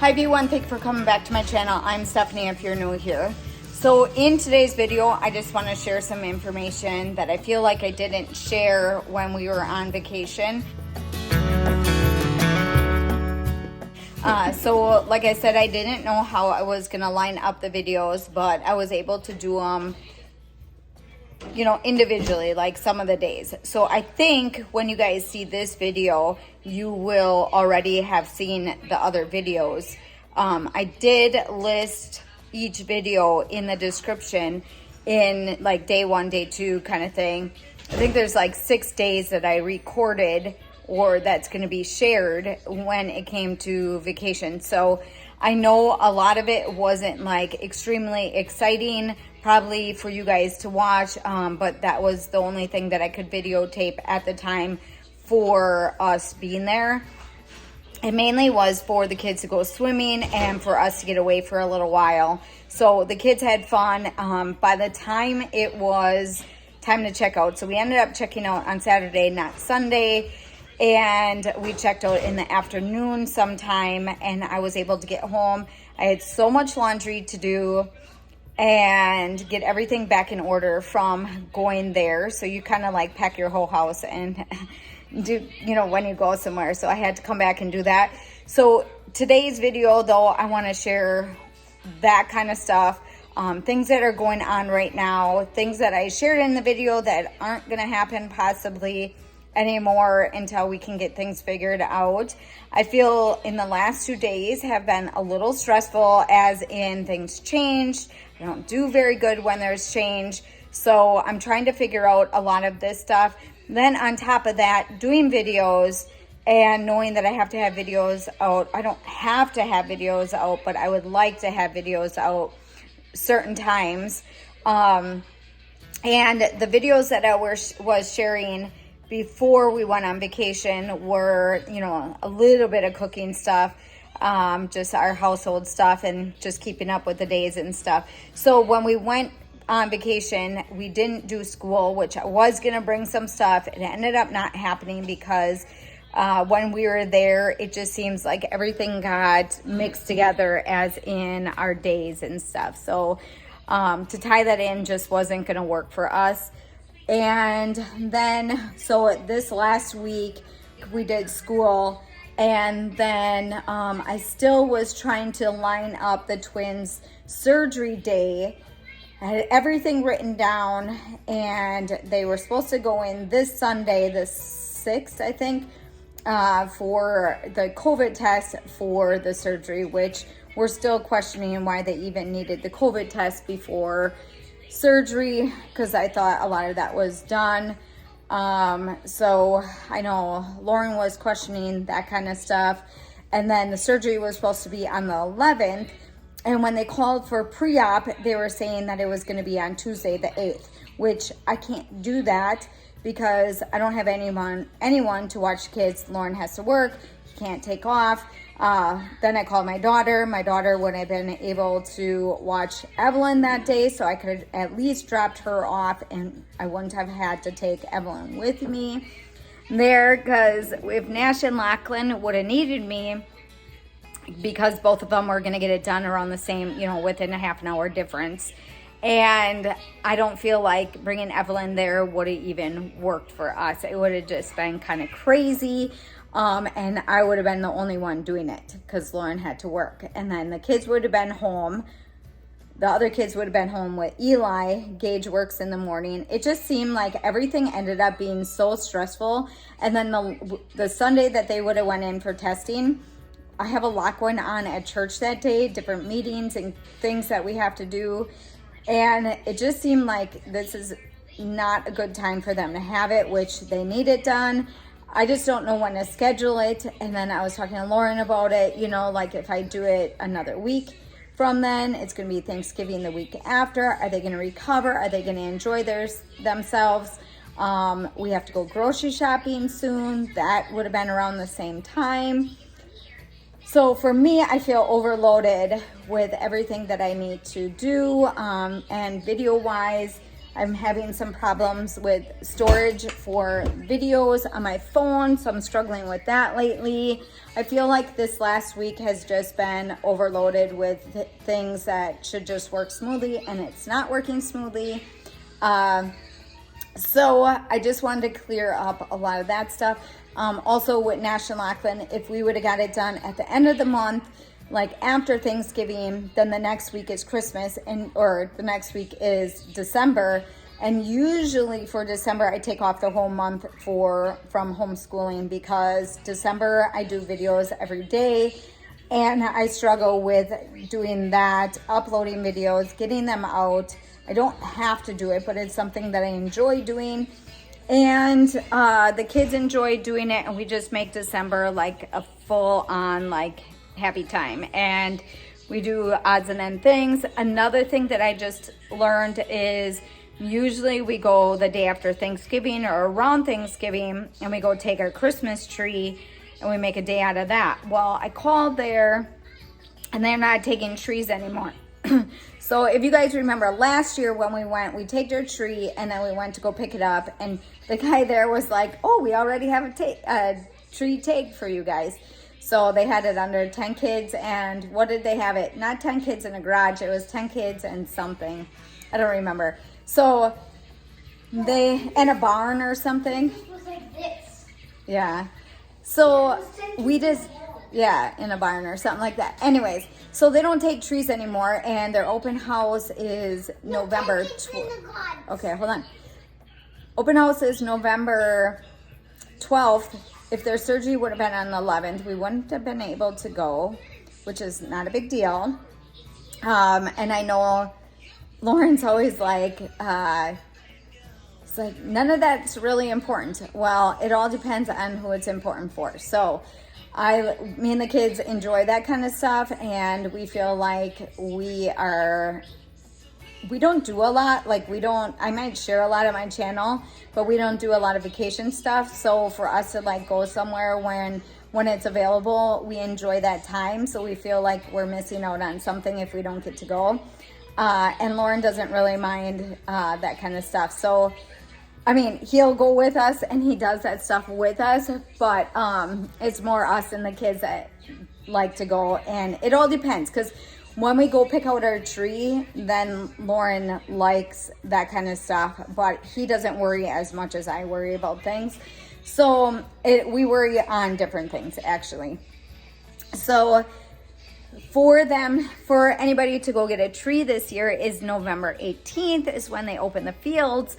Hi everyone, thank you for coming back to my channel. I'm Stephanie if you're new here. So in today's video, I just want to share some information that I feel like I didn't share when we were on vacation. So like I said, I didn't know how I was going to line up the videos, but I was able to do them individually, like some of the days. So I think when you guys see this video, you will already have seen the other videos. I did list each video in the description in like day 1, day 2 kind of thing. I think there's like 6 days that I recorded or that's going to be shared when it came to vacation. So I know a lot of it wasn't like extremely exciting probably for you guys to watch, but that was the only thing that I could videotape at the time for us being there. It mainly was for the kids to go swimming and for us to get away for a little while. So the kids had fun. By the time it was time to check out, so we ended up checking out on Saturday, not Sunday, and we checked out in the afternoon sometime, and I was able to get home. I had so much laundry to do and get everything back in order from going there. So you kind of like pack your whole house and do, when you go somewhere. So I had to come back and do that. So today's video though, I want to share that kind of stuff, things that are going on right now, things that I shared in the video that aren't going to happen possibly anymore until we can get things figured out. I feel in the last 2 days have been a little stressful, as in things changed. I don't do very good when there's change. So I'm trying to figure out a lot of this stuff. Then on top of that, doing videos and knowing that I have to have videos out. I don't have to have videos out, but I would like to have videos out certain times. And the videos that I was sharing before we went on vacation were, a little bit of cooking stuff, just our household stuff and just keeping up with the days and stuff. So when we went on vacation, we didn't do school, which I was going to bring some stuff. It ended up not happening because when we were there, it just seems like everything got mixed together as in our days and stuff. So to tie that in just wasn't going to work for us. And then, so this last week we did school, and then I still was trying to line up the twins' surgery day. I had everything written down, and they were supposed to go in this Sunday, the 6th, I think, for the COVID test for the surgery, which we're still questioning why they even needed the COVID test before surgery, because I thought a lot of that was done. So I know Lauren was questioning that kind of stuff. And then the surgery was supposed to be on the 11th. And when they called for pre-op, they were saying that it was going to be on Tuesday the 8th, which I can't do that because I don't have anyone to watch the kids. Lauren has to work. He can't take off. Then I called my daughter. My daughter would have been able to watch Evelyn that day, so I could at least dropped her off, and I wouldn't have had to take Evelyn with me there, because if Nash and Lachlan would have needed me, because both of them were going to get it done around the same, within a half an hour difference. And I don't feel like bringing Evelyn there would have even worked for us. It would have just been kind of crazy. And I would have been the only one doing it because Lauren had to work. And then the kids would have been home. The other kids would have been home with Eli. Gage works in the morning. It just seemed like everything ended up being so stressful. And then the Sunday that they would have went in for testing, I have a lot going on at church that day, different meetings and things that we have to do. And it just seemed like this is not a good time for them to have it, which they need it done. I just don't know when to schedule it. And then I was talking to Lauren about it, like if I do it another week from then, it's going to be Thanksgiving the week after. Are they going to recover? Are they going to enjoy themselves? We have to go grocery shopping soon. That would have been around the same time. So for me, I feel overloaded with everything that I need to do. And video-wise, I'm having some problems with storage for videos on my phone, so I'm struggling with that lately. I feel like this last week has just been overloaded with things that should just work smoothly, and it's not working smoothly. So I just wanted to clear up a lot of that stuff. Also with Nash and Lachlan, if we would have got it done at the end of the month, like after Thanksgiving, then the next week is Christmas, or the next week is December. And usually for December, I take off the whole month from homeschooling, because December I do videos every day, and I struggle with doing that, uploading videos, getting them out. I don't have to do it, but it's something that I enjoy doing. And the kids enjoy doing it, and we just make December like a full on like happy time. And we do odds and end things. Another thing that I just learned is usually we go the day after Thanksgiving or around Thanksgiving, and we go take our Christmas tree and we make a day out of that. Well, I called there and they're not taking trees anymore. So if you guys remember last year when we went, we take their tree and then we went to go pick it up, and the guy there was like, oh, we already have a tree tagged for you guys. So they had it under 10 kids, and what did they have it? Not 10 kids in a garage, it was 10 kids and something. I don't remember. So in a barn or something. It was like this. Yeah. So we just, in a barn or something like that. Anyways, so they don't take trees anymore, and their open house is November 12th. Okay, hold on. Open house is November 12th. If their surgery would have been on the 11th, we wouldn't have been able to go, which is not a big deal. And I know Lauren's always like, it's like, none of that's really important. Well, it all depends on who it's important for. So me and the kids enjoy that kind of stuff, and we feel like we don't do a lot. Like I might share a lot on my channel, but we don't do a lot of vacation stuff. So for us to like go somewhere when it's available, we enjoy that time. So we feel like we're missing out on something if we don't get to go. And Lauren doesn't really mind that kind of stuff. So I mean, he'll go with us and he does that stuff with us, but it's more us and the kids that like to go. And it all depends, because when we go pick out our tree, then Lauren likes that kind of stuff, but he doesn't worry as much as I worry about things. So we worry on different things, actually. So for anybody to go get a tree this year is November 18th is when they open the fields.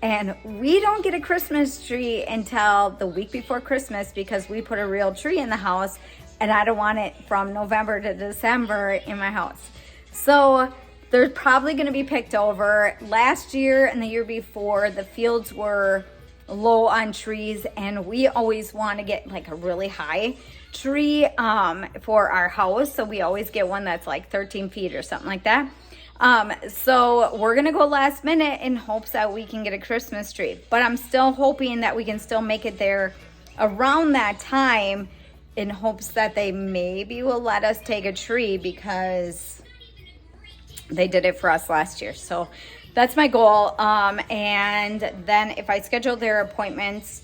And we don't get a Christmas tree until the week before Christmas, because we put a real tree in the house, and I don't want it from November to December in my house. So they're probably going to be picked over. Last year and the year before, the fields were low on trees, and we always want to get like a really high tree for our house. So we always get one that's like 13 feet or something like that. So we're going to go last minute in hopes that we can get a Christmas tree, but I'm still hoping that we can still make it there around that time, in hopes that they maybe will let us take a tree, because they did it for us last year. So that's my goal. And then if I schedule their appointments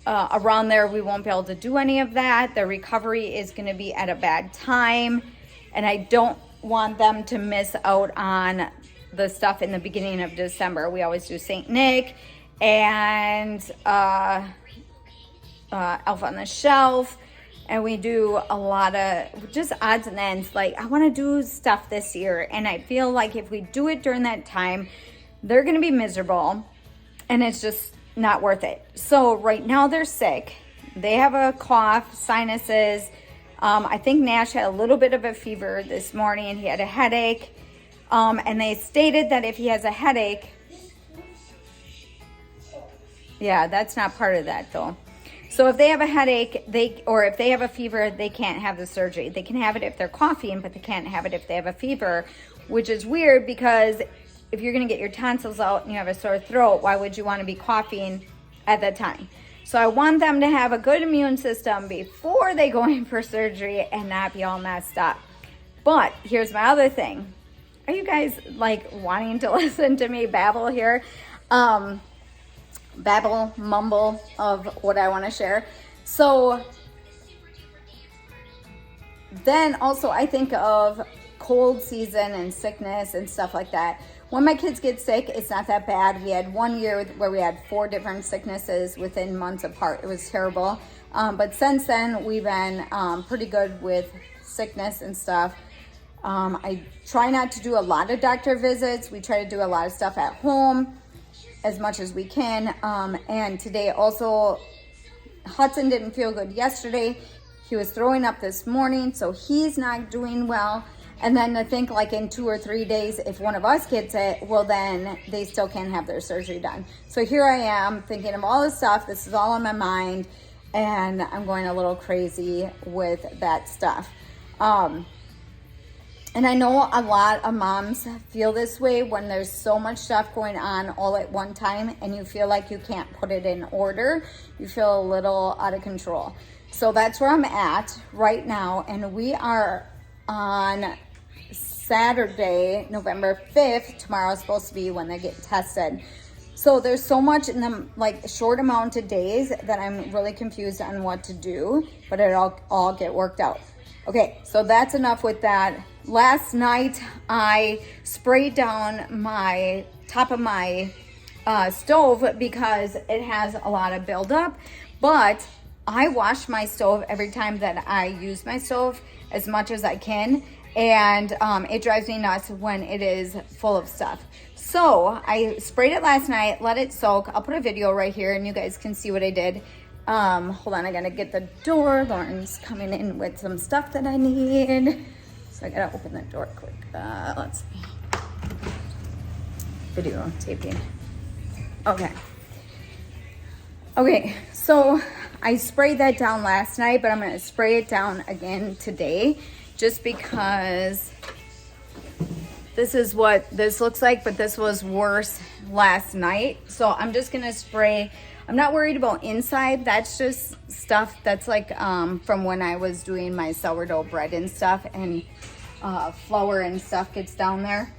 around there, we won't be able to do any of that. The recovery is going to be at a bad time, and I don't want them to miss out on the stuff in the beginning of December. We always do St. Nick and Elf on the Shelf, and we do a lot of just odds and ends. Like, I want to do stuff this year, and I feel like if we do it during that time, they're going to be miserable, and it's just not worth it. So right now they're sick. They have a cough, sinuses. I think Nash had a little bit of a fever this morning. He had a headache. And they stated that if he has a headache, yeah, that's not part of that though. So if they have a headache, or if they have a fever, they can't have the surgery. They can have it if they're coughing, but they can't have it if they have a fever, which is weird, because if you're going to get your tonsils out and you have a sore throat, why would you want to be coughing at that time? So I want them to have a good immune system before they go in for surgery and not be all messed up. But here's my other thing. Are you guys like wanting to listen to me babble here? Babble, mumble of what I want to share. So then also I think of cold season and sickness and stuff like that. When my kids get sick, it's not that bad. We had 1 year where we had 4 different sicknesses within months apart. It was terrible. But since then, we've been pretty good with sickness and stuff. I try not to do a lot of doctor visits. We try to do a lot of stuff at home as much as we can. And today also, Hudson didn't feel good yesterday. He was throwing up this morning, so he's not doing well. And then I think like in 2 or 3 days, if one of us gets it, well then they still can't have their surgery done. So here I am thinking of all this stuff. This is all on my mind and I'm going a little crazy with that stuff. And I know a lot of moms feel this way when there's so much stuff going on all at one time and you feel like you can't put it in order. You feel a little out of control. So that's where I'm at right now. And we are on Saturday, November 5th. Tomorrow is supposed to be when they get tested. So there's so much in the like short amount of days that I'm really confused on what to do, but it'll all get worked out. Okay, so that's enough with that. Last night I sprayed down my top of my stove because it has a lot of buildup, but I wash my stove every time that I use my stove as much as I can, and it drives me nuts when it is full of stuff. So I sprayed it last night, let it soak. I'll put a video right here and you guys can see what I did. Hold on, I gotta get the door. Lauren's coming in with some stuff that I need. So I gotta open the door quick. Let's see. Video taping. Okay. Okay, so I sprayed that down last night, but I'm gonna spray it down again today just because this is what this looks like, but this was worse last night. So I'm just gonna spray. I'm not worried about inside. That's just stuff that's like from when I was doing my sourdough bread and stuff, and flour and stuff gets down there.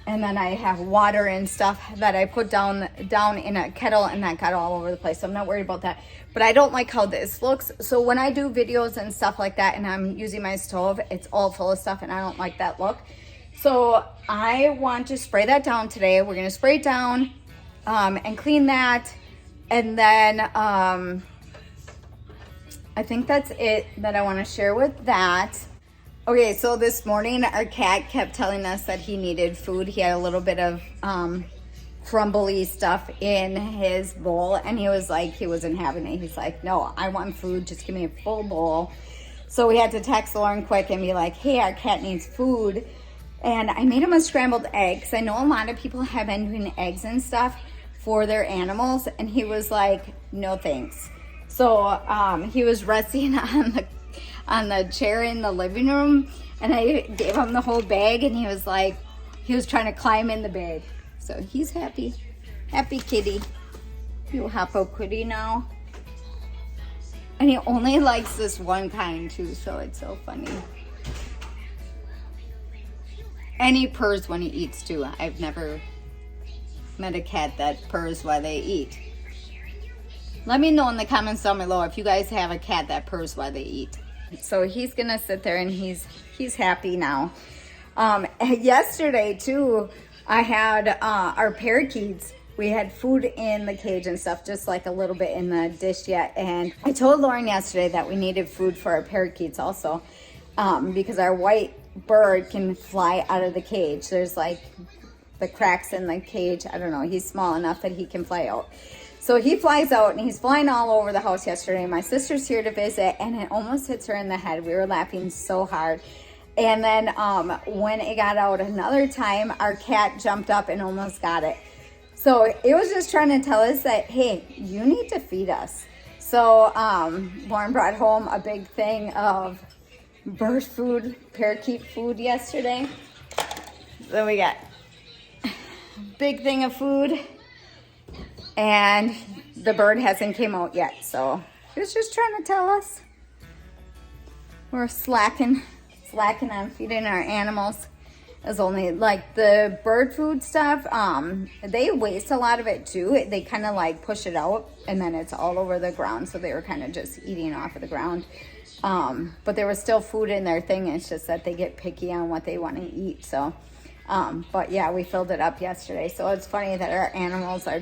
And then I have water and stuff that I put down in a kettle, and that got all over the place. So I'm not worried about that. But I don't like how this looks. So when I do videos and stuff like that and I'm using my stove, it's all full of stuff and I don't like that look. So I want to spray that down today. We're gonna spray it down and clean that. And then I think that's it that I wanna share with that. Okay, so this morning our cat kept telling us that he needed food. He had a little bit of crumbly stuff in his bowl and he was like, he wasn't having it. He's like, no, I want food, just give me a full bowl. So we had to text Lauren quick and be like, hey, our cat needs food. And I made him a scrambled egg, because I know a lot of people have been doing eggs and stuff for their animals, and he was like, no thanks. So he was resting on the chair in the living room, and I gave him the whole bag, and he was like, he was trying to climb in the bag. So he's happy. Happy kitty. You Hoppo kitty now. And he only likes this one kind too, so it's so funny. And he purrs when he eats too. I've never met a cat that purrs while they eat. Let me know in the comments down below if you guys have a cat that purrs while they eat. So he's gonna sit there and he's happy now. Yesterday too, I had our parakeets. We had food in the cage and stuff, just like a little bit in the dish yet. And I told Lauren yesterday that we needed food for our parakeets also, because our white bird can fly out of the cage. There's like the cracks in the cage. I don't know. He's small enough that he can fly out. So he flies out and he's flying all over the house yesterday. My sister's here to visit and it almost hits her in the head. We were laughing so hard. And then when it got out another time, our cat jumped up and almost got it. So it was just trying to tell us that, hey, you need to feed us. So Lauren brought home a big thing of bird food, parakeet food yesterday. So we got a big thing of food. And the bird hasn't came out yet. So he was just trying to tell us we're slacking on feeding our animals. It's only like the bird food stuff. They waste a lot of it too. They kind of like push it out and then it's all over the ground. So they were kind of just eating off of the ground. But there was still food in their thing. It's just that they get picky on what they want to eat. So, but yeah, we filled it up yesterday. So it's funny that our animals are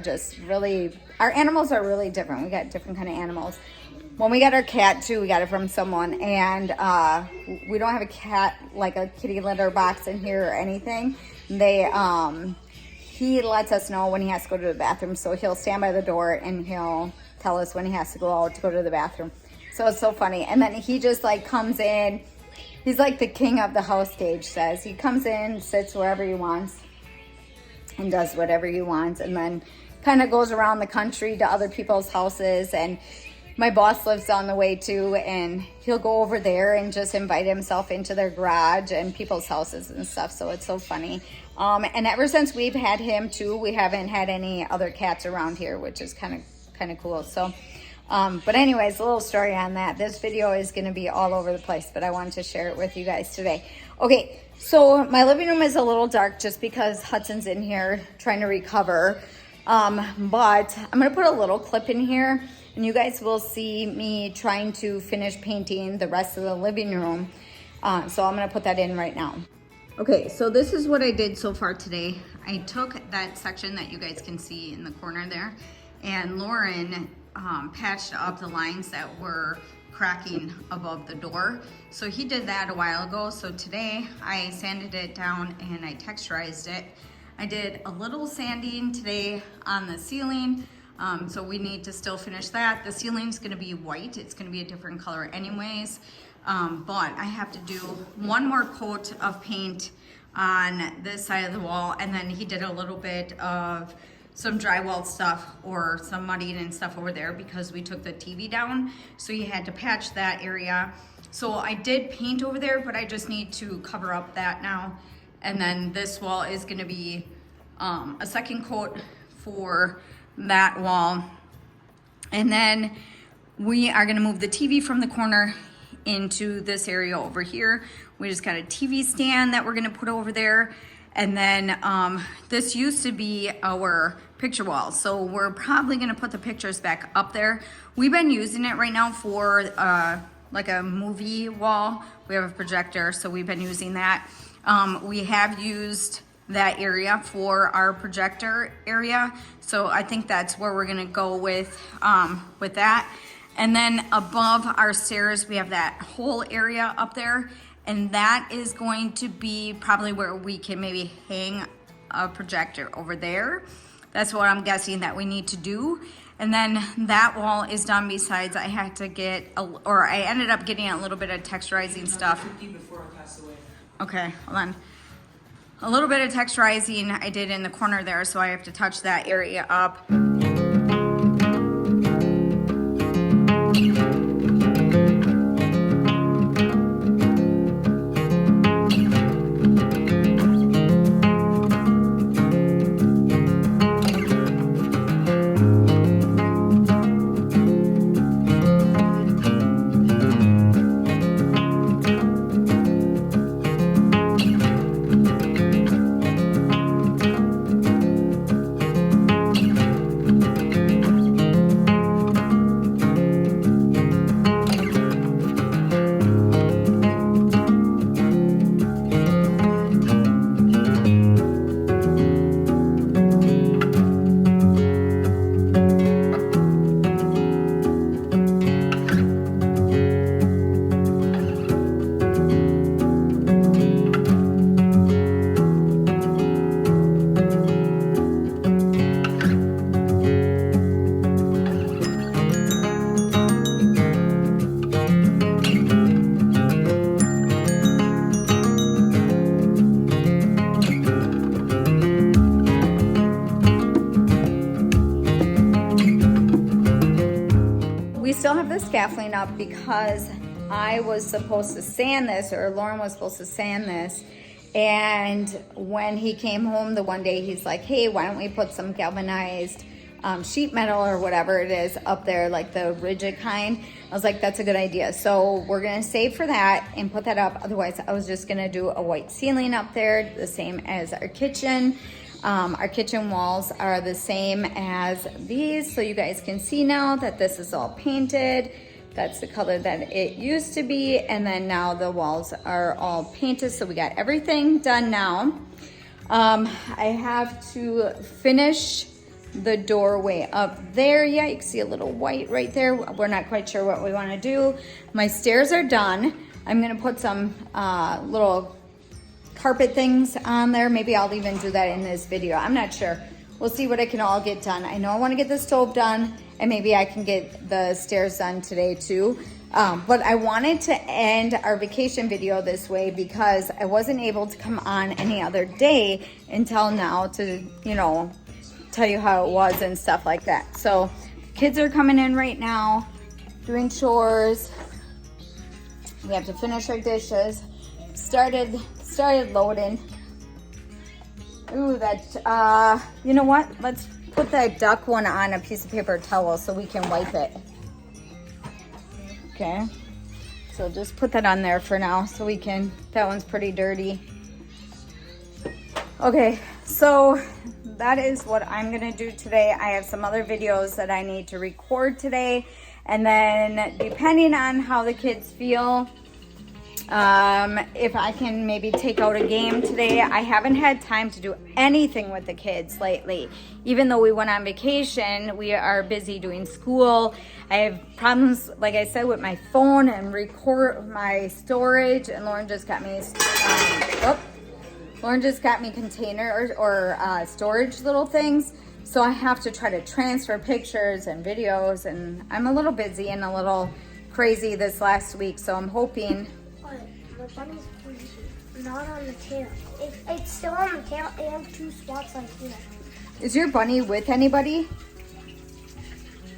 really different. We got different kind of animals. When we got our cat too, we got it from someone, and we don't have a cat, like a kitty litter box in here or anything. He lets us know when he has to go to the bathroom, so he'll stand by the door and he'll tell us when he has to go out to go to the bathroom. So it's so funny. And then he just like comes in. He's like the king of the house, Gage says. He comes in, sits wherever he wants, and does whatever he wants, and then kind of goes around the country to other people's houses. And my boss lives down the way too, and he'll go over there and just invite himself into their garage and people's houses and stuff. So it's so funny. And ever since we've had him too, we haven't had any other cats around here, which is kind of cool. So, but anyways, a little story on that. This video is going to be all over the place, but I wanted to share it with you guys today. Okay, so my living room is a little dark just because Hudson's in here trying to recover. But I'm going to put a little clip in here, and you guys will see me trying to finish painting the rest of the living room. So I'm going to put that in right now. Okay, so this is what I did so far today. I took that section that you guys can see in the corner there, and Lauren patched up the lines that were cracking above the door. So he did that a while ago. So today I sanded it down and I texturized it. I did a little sanding today on the ceiling. So we need to still finish that. The ceiling's gonna be white. It's gonna be a different color anyways. But I have to do one more coat of paint on this side of the wall. And then he did a little bit of some drywall stuff or some mudding and stuff over there because we took the TV down. So he had to patch that area. So I did paint over there, but I just need to cover up that now. And then this wall is gonna be a second coat for that wall. And then we are gonna move the TV from the corner into this area over here. We just got a TV stand that we're gonna put over there. And then this used to be our picture wall. So we're probably gonna put the pictures back up there. We've been using it right now for like a movie wall. We have a projector, so we've been using that. We have used that area for our projector area. So I think that's where we're gonna go with that. And then above our stairs, we have that whole area up there. And that is going to be probably where we can maybe hang a projector over there. That's what I'm guessing that we need to do. And then that wall is done. Besides, I had to get, I ended up getting a little bit of texturizing stuff. Before I pass away. Okay, hold on. A little bit of texturizing I did in the corner there, so I have to touch that area up. Still have the scaffolding up because I was supposed to sand this, or Lauren was supposed to sand this, and when he came home the one day, he's like, hey, why don't we put some galvanized sheet metal or whatever it is up there, like the rigid kind. I was like, that's a good idea. So we're gonna save for that and put that up. Otherwise, I was just gonna do a white ceiling up there, the same as our kitchen. Our kitchen walls are the same as these, so you guys can see now that this is all painted. That's the color that it used to be, and then now the walls are all painted, so we got everything done now. I have to finish the doorway up there. Yeah, you can see a little white right there. We're not quite sure what we want to do. My stairs are done. I'm gonna put some little carpet things on there. Maybe I'll even do that in this video. I'm not sure. We'll see what I can all get done. I know I want to get the stove done, and maybe I can get the stairs done today too. But I wanted to end our vacation video this way because I wasn't able to come on any other day until now to, you know, tell you how it was and stuff like that. So kids are coming in right now, doing chores. We have to finish our dishes. Started loading. Ooh, that, you know what? Let's put that duck one on a piece of paper towel so we can wipe it. Okay. So just put that on there for now so we can, that one's pretty dirty. Okay, so that is what I'm gonna do today. I have some other videos that I need to record today. And then depending on how the kids feel, if I can maybe take out a game today. I haven't had time to do anything with the kids lately. Even though we went on vacation, we are busy doing school. I have problems, like I said, with my phone and record my storage. And Lauren just got me, container or storage little things. So I have to try to transfer pictures and videos, and I'm a little busy and a little crazy this last week. So I'm hoping. The bunny's not on the tail. It's still on the tail. It has two spots like here. Is your bunny with anybody?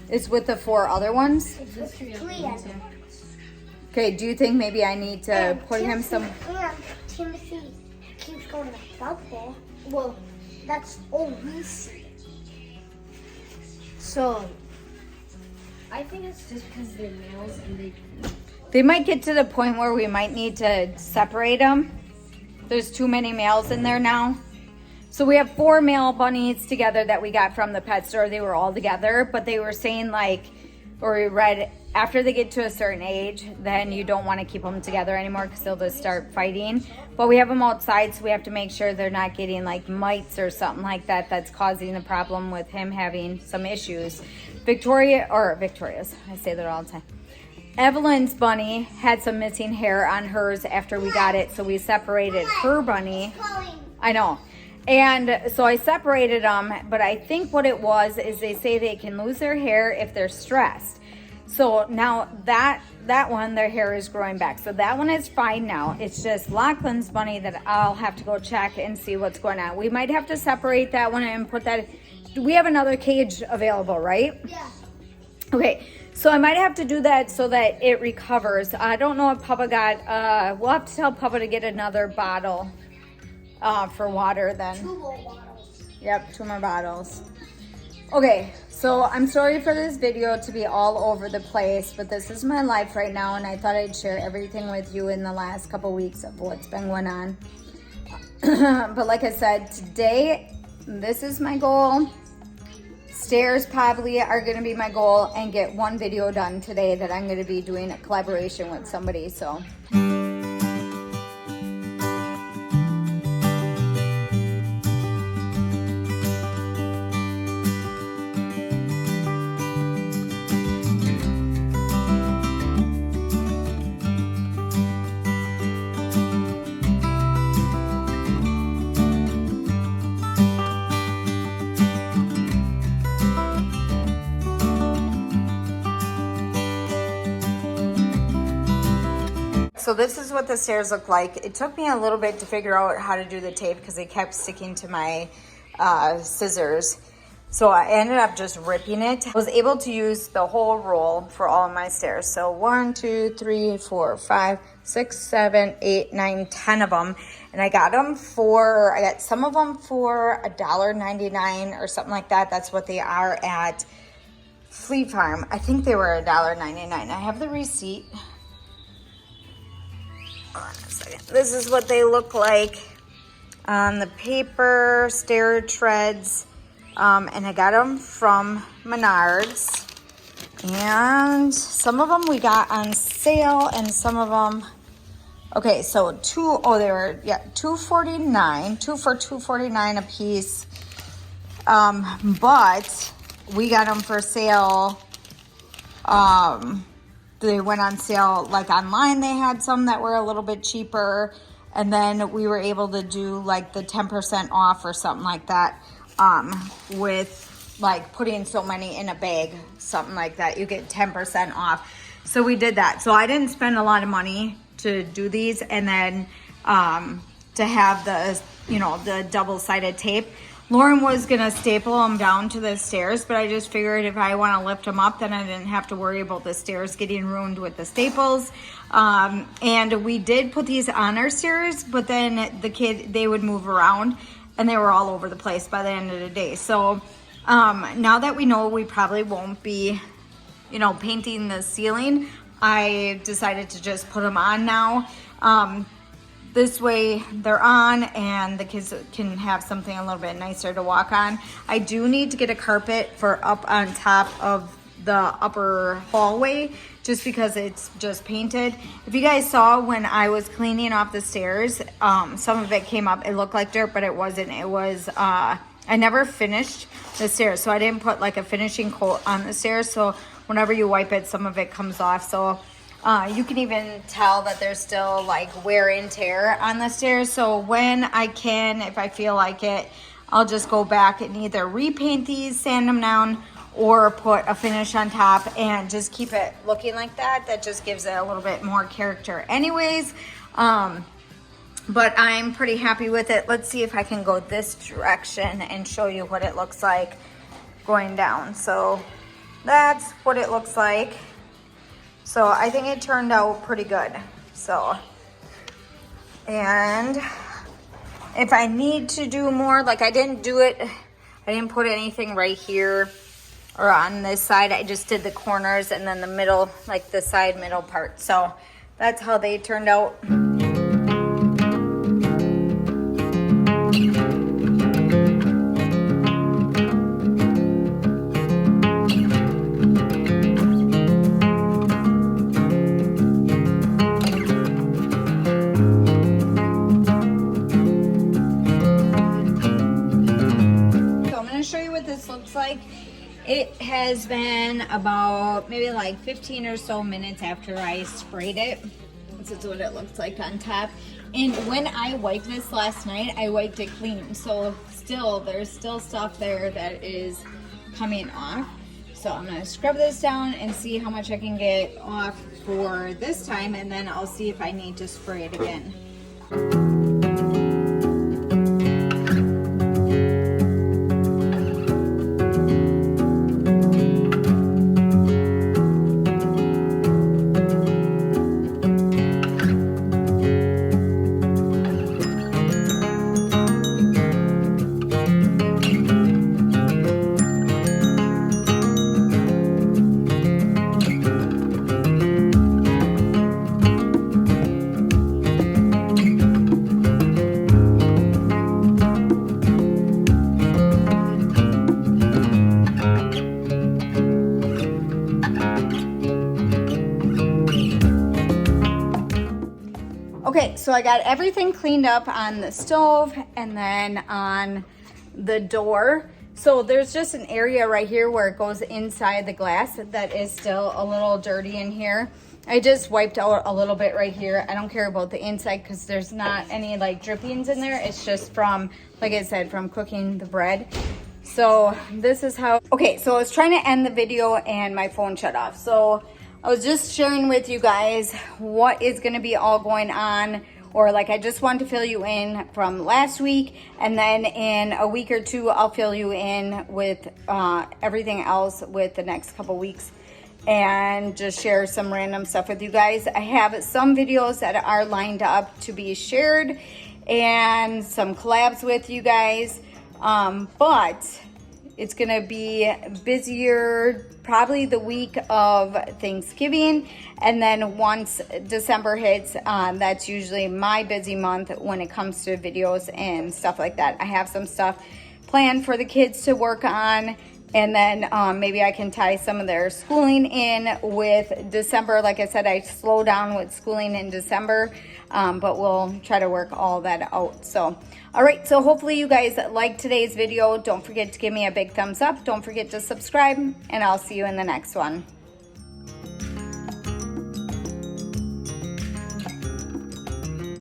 It's with the 4 other ones? It's with 3 other ones. Okay, do you think maybe I need to put him some... And Timothy keeps going to the bubble. Well, that's all we see. So, I think it's just because they're males and they might get to the point where we might need to separate them. There's too many males in there now. So we have 4 male bunnies together that we got from the pet store. They were all together, but they were saying like, or we read, after they get to a certain age, then you don't want to keep them together anymore because they'll just start fighting. But we have them outside, so we have to make sure they're not getting like mites or something like that that's causing the problem with him having some issues. Victoria's, I say that all the time. Evelyn's bunny had some missing hair on hers after we got it, so we separated her bunny. I know. And so I separated them, but I think what it was is they say they can lose their hair if they're stressed. So now that one, their hair is growing back. So that one is fine now. It's just Lachlan's bunny that I'll have to go check and see what's going on. We might have to separate that one and put that. We have another cage available, right? yeah. Okay. So I might have to do that so that it recovers. I don't know if Papa got, we'll have to tell Papa to get another bottle for water then. 2 more bottles. Yep, 2 more bottles. Okay, so I'm sorry for this video to be all over the place, but this is my life right now, and I thought I'd share everything with you in the last couple weeks of what's been going on. But like I said, today, this is my goal. Stairs probably are going to be my goal, and get 1 video done today that I'm going to be doing a collaboration with somebody. So So this is what the stairs look like. It took me a little bit to figure out how to do the tape because it kept sticking to my scissors. So I ended up just ripping it. I was able to use the whole roll for all of my stairs. So 1, 2, 3, 4, 5, 6, 7, 8, 9, 10 of them. And I got some of them for $1.99 or something like that. That's what they are at Fleet Farm. I think they were $1.99. I have the receipt. Hold on a second. This is what they look like on the paper, stair treads. And I got them from Menards. And some of them we got on sale, and some of them, okay, so they were, $2.49, 2 for $2.49 a piece. But we got them for sale. They went on sale like online. They had some that were a little bit cheaper, and then we were able to do like the 10% off or something like that, with like putting so many in a bag, something like that. You get 10% off. So we did that. So I didn't spend a lot of money to do these, and then to have the double-sided tape. Lauren was gonna staple them down to the stairs, but I just figured if I want to lift them up, then I didn't have to worry about the stairs getting ruined with the staples. And we did put these on our stairs, but then they would move around, and they were all over the place by the end of the day. So now that we know we probably won't be, painting the ceiling, I decided to just put them on now. This way they're on, and the kids can have something a little bit nicer to walk on. I do need to get a carpet for up on top of the upper hallway, just because it's just painted. If you guys saw when I was cleaning off the stairs, some of it came up. It looked like dirt, but it wasn't. It was, I never finished the stairs, so I didn't put like a finishing coat on the stairs. So whenever you wipe it, some of it comes off. So you can even tell that there's still like wear and tear on the stairs. So when I can, if I feel like it, I'll just go back and either repaint these, sand them down, or put a finish on top and just keep it looking like that. That just gives it a little bit more character anyways. But I'm pretty happy with it. Let's see if I can go this direction and show you what it looks like going down. So that's what it looks like. So I think it turned out pretty good. So, and if I need to do more, like I didn't put anything right here or on this side. I just did the corners and then the middle, like the side middle part. So that's how they turned out. It has been about maybe like 15 or so minutes after I sprayed it. This is what it looks like on top. And when I wiped this last night, I wiped it clean. So there's still stuff there that is coming off. So I'm gonna scrub this down and see how much I can get off for this time, and then I'll see if I need to spray it again. Okay, so I got everything cleaned up on the stove and then on the door. So there's just an area right here where it goes inside the glass that is still a little dirty in here. I just wiped out a little bit right here. I don't care about the inside because there's not any like drippings in there. It's just from, like I said, from cooking the bread. So this is how, okay, so I was trying to end the video and my phone shut off. So I was just sharing with you guys what is going to be all going on, or like I just wanted to fill you in from last week, and then in a week or two I'll fill you in with everything else with the next couple weeks. and just share some random stuff with you guys. I have some videos that are lined up to be shared and some collabs with you guys, but it's gonna be busier probably the week of Thanksgiving, and then once December hits, that's usually my busy month when it comes to videos and stuff like that. I have some stuff planned for the kids to work on, and then maybe I can tie some of their schooling in with December. Like I said, I slow down with schooling in December, but we'll try to work all that out. So, all right, so hopefully you guys liked today's video. Don't forget to give me a big thumbs up. Don't forget to subscribe, and I'll see you in the next one.